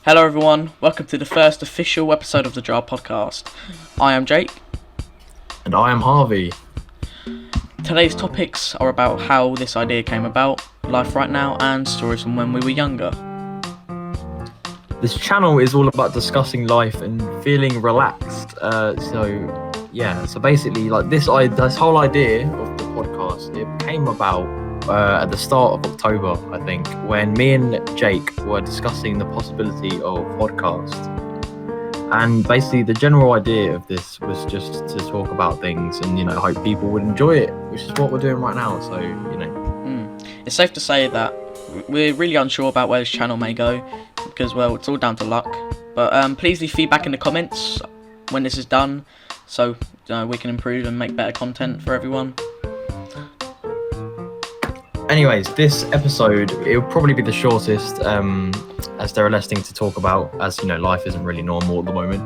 Hello everyone, welcome to the first official episode of the Jar Podcast. I am Jake. And I am Harvey. Today's topics are about how this idea came about, life right now, and stories from when we were younger. This channel is all about discussing life and feeling relaxed. So basically, like this whole idea of the podcast, it came about at the start of October, I think, when me and Jake were discussing the possibility of podcast. And basically, the general idea of this was just to talk about things and, hope people would enjoy it, which is what we're doing right now. So, It's safe to say that we're really unsure about where this channel may go because, well, it's all down to luck. But please leave feedback in the comments when this is done so we can improve and make better content for everyone. Anyways, this episode, it'll probably be the shortest, as there are less things to talk about, as, life isn't really normal at the moment.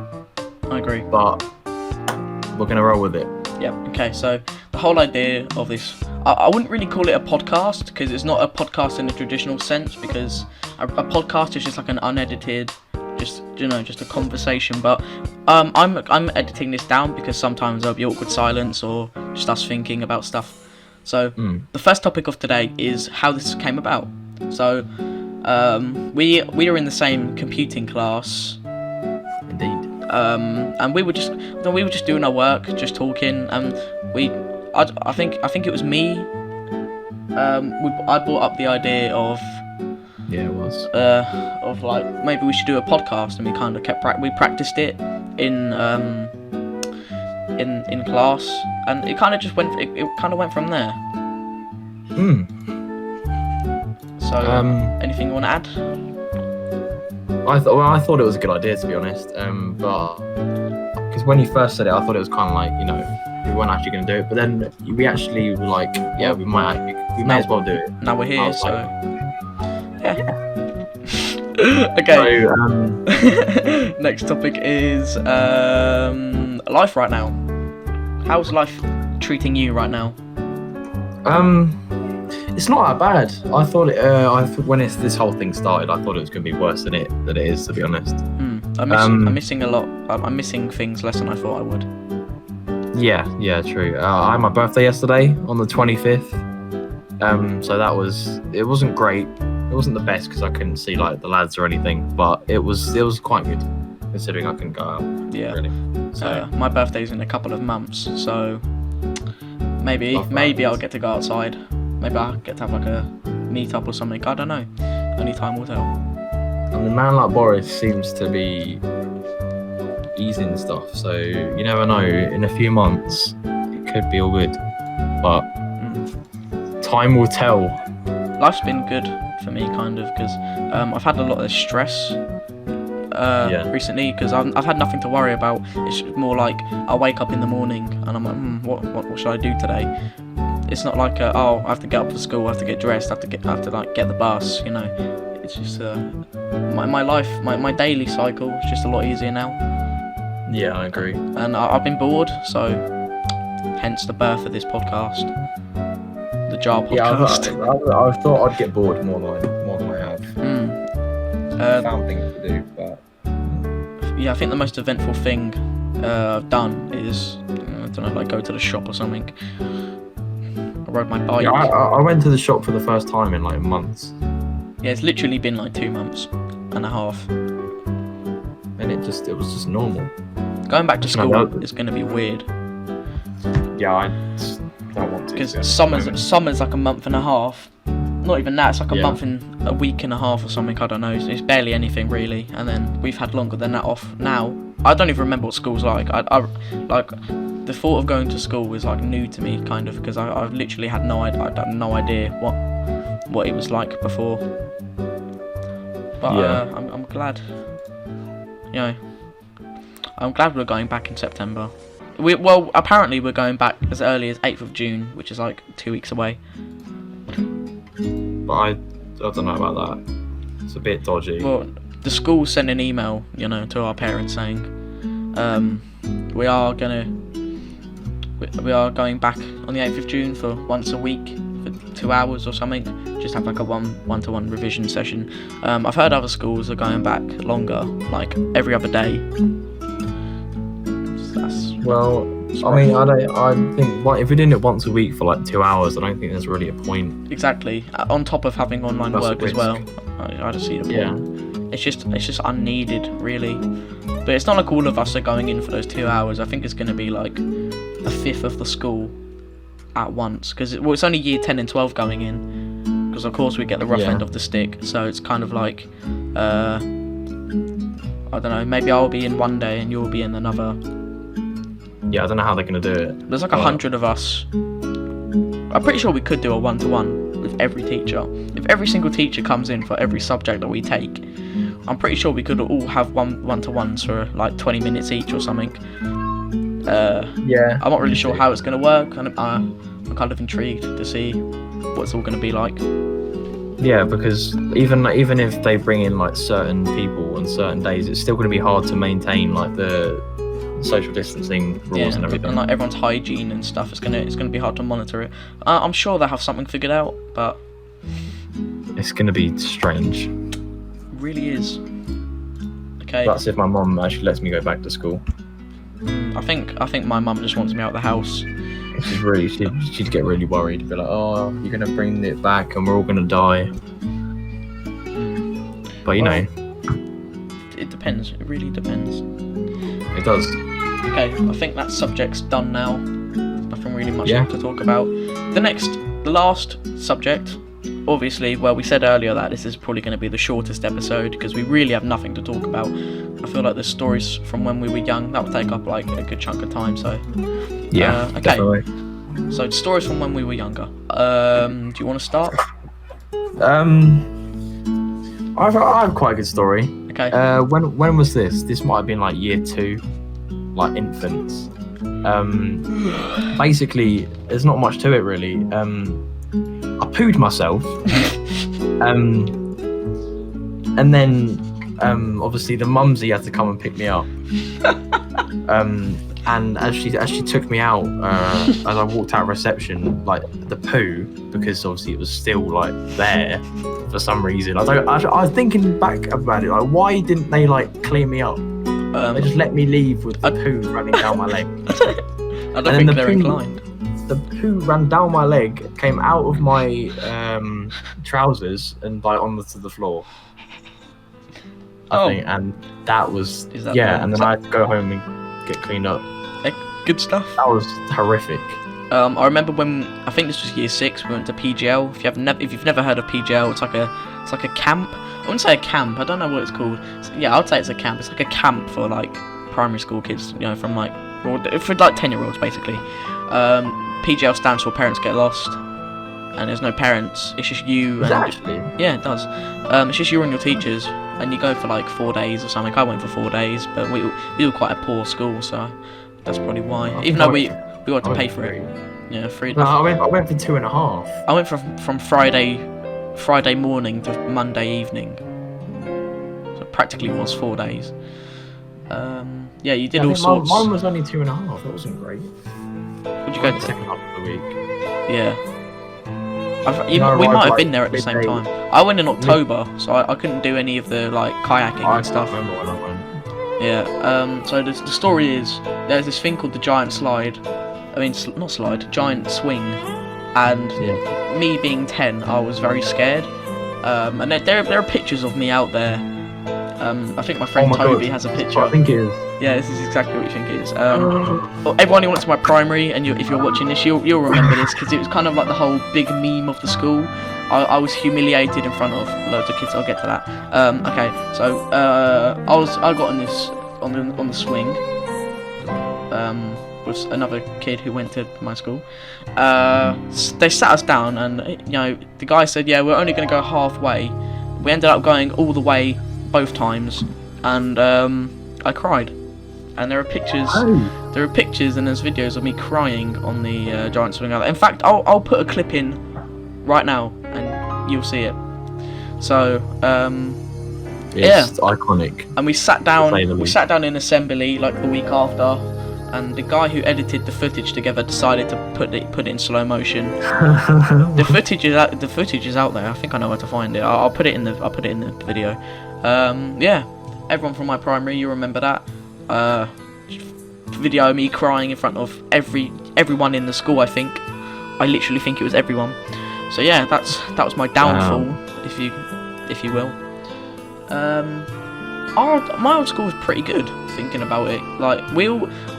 I agree. But we're going to roll with it. Yeah, okay, so the whole idea of this, I wouldn't really call it a podcast, because it's not a podcast in the traditional sense, because a podcast is just like an unedited, just a conversation, but I'm editing this down because sometimes there'll be awkward silence or just us thinking about stuff. So the first topic of today is how this came about. So we were in the same computing class. Indeed. And we were just doing our work, just talking, and I think it was me. I brought up the idea of it was of like maybe we should do a podcast, and we kind of we practiced it in class, and it kind of just went. It kind of went from there. So, anything you want to add? I thought it was a good idea, to be honest. But because when you first said it, I thought it was kind of like we weren't actually going to do it. But then we actually were like, we may as well do it. Now we're here, so yeah. Okay. So, next topic is life right now. How's life treating you right now? It's not that bad. I thought when this whole thing started, I thought it was going to be worse than it is, to be honest. I'm missing a lot. I'm missing things less than I thought I would. Yeah, true. I had my birthday yesterday on the 25th. So it wasn't great. It wasn't the best because I couldn't see like the lads or anything, but it was quite good considering I couldn't go out. Yeah. Really. So my birthday's in a couple of months, so maybe I'll get to go outside. Maybe I'll get to have like a meet-up or something. I don't know. Only time will tell. And a man like Boris seems to be easing stuff, so you never know. In a few months, it could be all good, but time will tell. Life's been good for me, kind of, because I've had a lot of stress recently, because I've had nothing to worry about. It's more like I wake up in the morning and I'm like, what should I do today? It's not like I have to get up for school, I have to get dressed, I have to get the bus. It's just my life, my daily cycle is just a lot easier now. Yeah, I agree. And I've been bored, so hence the birth of this podcast, the Jar Podcast. Yeah, I thought I'd get bored more than I have. I found things to do, but I think the most eventful thing I've done is go to the shop or something. I rode my bike. Yeah, I went to the shop for the first time in like months. Yeah, it's literally been like 2 months and a half. And it was just normal. Going back to school is going to be weird. Yeah, I don't want to. Because summer's like a month and a half. Not even that, it's like a month and a week and a half or something, I don't know. It's barely anything really. And then we've had longer than that off now. I don't even remember what school's like. The thought of going to school was like new to me, kind of, because I've literally had no idea what it was like before. But I'm glad. I'm glad we're going back in September. Apparently we're going back as early as 8th of June, which is like 2 weeks away. But I don't know about that. It's a bit dodgy. Well, the school sent an email, to our parents saying, we are going back on the 8th of June for once a week for 2 hours or something, just have like a one-to-one revision session. I've heard other schools are going back longer, like every other day. Well, I mean, I think if we're doing it once a week for like 2 hours, I don't think there's really a point. Exactly. On top of having online work as well, I just see the point. Yeah. It's just unneeded, really. But it's not like all of us are going in for those 2 hours. I think it's going to be like a fifth of the school at once, because it's only year 10 and 12 going in, because of course we get the rough end of the stick. So it's kind of like, I don't know, maybe I'll be in one day and you'll be in another. Yeah, I don't know how they're going to do it. There's like 100 of us. I'm pretty sure we could do a one-to-one with every teacher. If every single teacher comes in for every subject that we take, I'm pretty sure we could all have one-to-ones for like 20 minutes each or something. Yeah. I'm not really sure how it's going to work, and I'm kind of intrigued to see what it's all going to be like. Yeah, because even if they bring in like certain people on certain days, it's still going to be hard to maintain like the social distancing rules and everything. And like everyone's hygiene and stuff. It's gonna be hard to monitor it. I'm sure they'll have something figured out, but it's gonna be strange. It really is. Okay. That's if my mum actually lets me go back to school. I think my mum just wants me out of the house. She'd get really worried. Be like, oh, you're gonna bring it back and we're all gonna die. But you know, it depends. It really depends. It does. Okay, I think that subject's done now. Nothing really much more to talk about. The last subject, obviously, well, we said earlier that this is probably going to be the shortest episode because we really have nothing to talk about. I feel like the stories from when we were young, that would take up like a good chunk of time. So yeah, okay. Definitely. So stories from when we were younger. Do you want to start? I have quite a good story. Okay. When was this? This might have been like year 2, like infants. Basically, there's not much to it really. I pooed myself. And then obviously the mumsy had to come and pick me up. And as she took me out, as I walked out of reception, like the poo, because obviously it was still like there for some reason. I was thinking back about it, like why didn't they like clean me up? They just let me leave with the poo running down my leg. I don't think they're inclined. The poo ran down my leg, came out of my trousers, and like onto the floor. I think, and that was and then I had to go home and get cleaned up. Good stuff. That was horrific. I remember when I think this was year 6. We went to PGL. If you've never heard of PGL, it's like a camp. I wouldn't say a camp. I don't know what it's called. I'd say it's a camp. It's like a camp for like primary school kids. You know, from like for like 10-year-olds basically. PGL stands for Parents Get Lost, and there's no parents. It's just you. Yeah, it does. It's just you and your teachers, and you go for like 4 days or something. I went for 4 days, but we were quite a poor school, so that's probably why. Even though we got to pay for it. Yeah, free. No, I went for 2.5. I went from Friday morning to Monday evening. So it practically was 4 days. Yeah, you did all sorts. Mine was only 2.5. That wasn't great. Would you go to second half of the week? Yeah. We might have been there at the same time. I went in October, so I couldn't do any of the like kayaking and stuff. I remember when I went. Yeah. So the story is there's this thing called the giant slide. I mean, not slide, giant swing. And me being 10, I was very scared. And there are pictures of me out there. I think my friend Toby has a picture. I think it is. Yeah, this is exactly what you think it is. Everyone who went to my primary, and if you're watching this, you'll remember this because it was kind of like the whole big meme of the school. I was humiliated in front of loads of kids. I'll get to that. Okay, so I got on this on the swing. Was another kid who went to my school. They sat us down, and the guy said, "Yeah, we're only going to go halfway." We ended up going all the way both times, and I cried. And there are pictures. Oh. There are pictures and there's videos of me crying on the giant swing. In fact, I'll put a clip in right now, and you'll see it. So it's iconic. And we sat down. We sat down in assembly like the week after. and the guy who edited the footage together decided to put it in slow motion. The footage is out. The footage is out there. I think I know where to find it. I'll put it in the video. Yeah, everyone from my primary, you remember that? Video of me crying in front of everyone in the school. I literally think it was everyone. So yeah, that was my downfall, if you will. My old school was pretty good, thinking about it. Like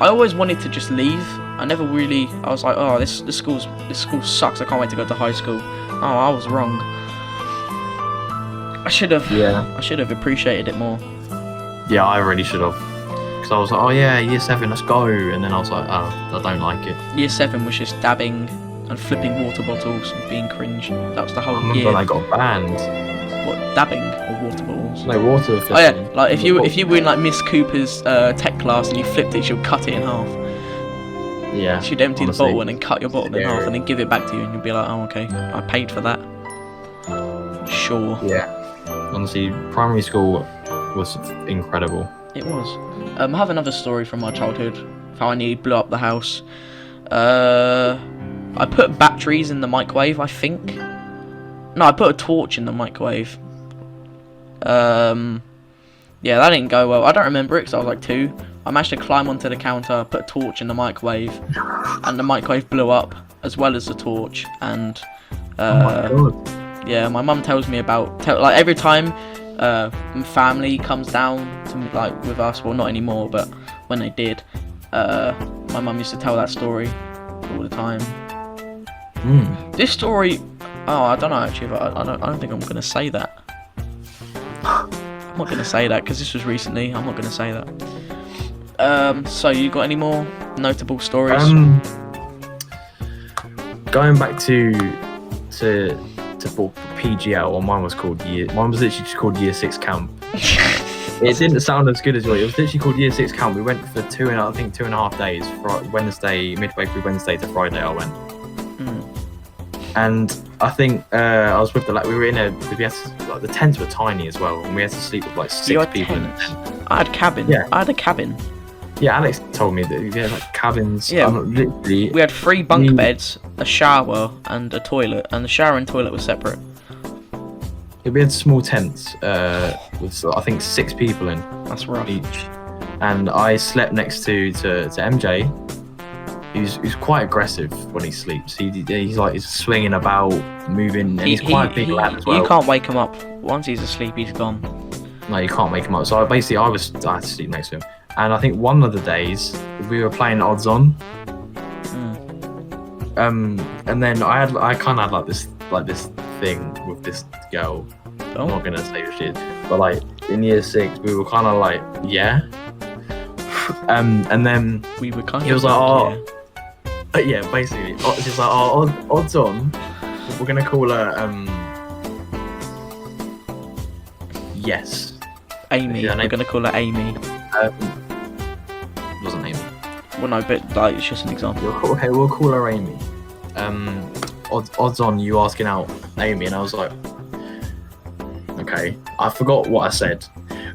I always wanted to just leave. I was like, oh, this school sucks. I can't wait to go to high school. Oh, I was wrong. I should have appreciated it more. Yeah, I really should have. Because I was like, oh yeah, year 7, let's go. And then I was like, oh, I don't like it. Year 7 was just dabbing and flipping water bottles and being cringe. That was the whole year. When I got banned. What, dabbing or water bottles? No, water flipping. Oh yeah, like if you were in like Miss Cooper's tech class and you flipped it, she'll cut it in half. Yeah. She'd empty the bottle and then cut your bottle in half and then give it back to you, and you'd be like, oh okay, I paid for that. Sure. Yeah. Honestly, primary school was incredible. It was. I have another story from my childhood. How I nearly blew up the house. I put batteries in the microwave, I think. No, I put a torch in the microwave. Yeah, that didn't go well. I don't remember it because I was like 2. I managed to climb onto the counter, put a torch in the microwave, and the microwave blew up as well as the torch. And oh my god. Yeah, my mum tells me about like every time family comes down to me, like with us. Well, not anymore, but when they did, my mum used to tell that story all the time. This story, I don't know actually, but I don't think I'm gonna say that. I'm not gonna say that because this was recently. I'm not gonna say that. So you got any more notable stories? Going back to PGL, or mine was literally just called Year 6 Camp. It didn't sound as good as yours. It was literally called Year 6 Camp. We went for 2.5 days. Wednesday, midway through Wednesday to Friday, I went. And I think I was with the tents were tiny as well, and we had to sleep with like 6 people in a tent. I had cabin. Yeah. I had a cabin. Yeah, Alex told me that we had like cabins. Yeah, literally. We had 3 bunk beds, a shower, and a toilet, and the shower and toilet were separate. Yeah, we had small tents with I think 6 people in. That's rough. Each, and I slept next to MJ. He's quite aggressive when he sleeps. He's swinging about, moving, and he's quite a big lad as well. You can't wake him up. Once he's asleep, he's gone. No, you can't wake him up. So I had to sleep next to him. And I think one of the days we were playing odds on. And then I kind of had like this thing with this girl. Oh. I'm not gonna say who she is, but like in year 6 we were kind of like and then we were kind he was like yeah, basically it's just like odds on, we're gonna call her yes, Amy. We're gonna call her Amy. Wasn't Amy. Well, no, but like it's just an example. We'll call her Amy. Odds on you asking out Amy, and I was like, okay. I forgot what I said,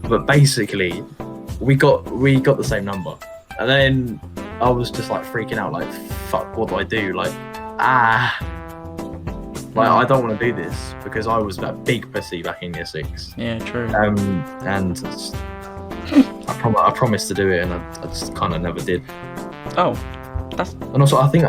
but basically, we got the same number, and then I was just like freaking out, like, fuck, what do I do? Like, I don't want to do this because I was that big pussy back in year 6. Yeah, true. And I promised to do it, and I just kind of never did. Oh, and also I think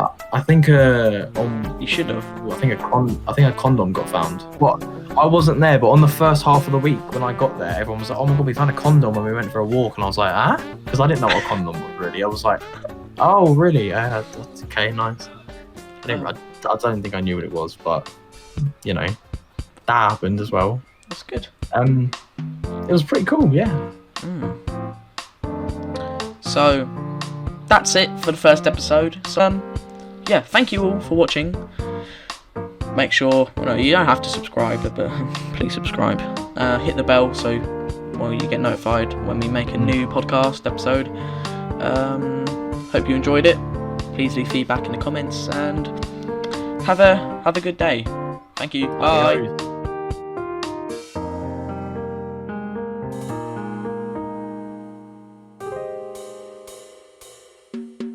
you should have. I think a condom got found. What? I wasn't there, but on the first half of the week when I got there, everyone was like, "Oh my god, we found a condom when we went for a walk," and I was like, "Ah," because I didn't know what a condom was really. I was like, "Oh, really? That's okay, nice." I don't think I knew what it was, but you know, that happened as well. That's good. It was pretty cool, yeah. So that's it for the first episode. So yeah, thank you all for watching. Make sure, you don't have to subscribe, but please subscribe. Hit the bell so you get notified when we make a new podcast episode. Hope you enjoyed it. Please leave feedback in the comments and have a good day. Thank you. Bye.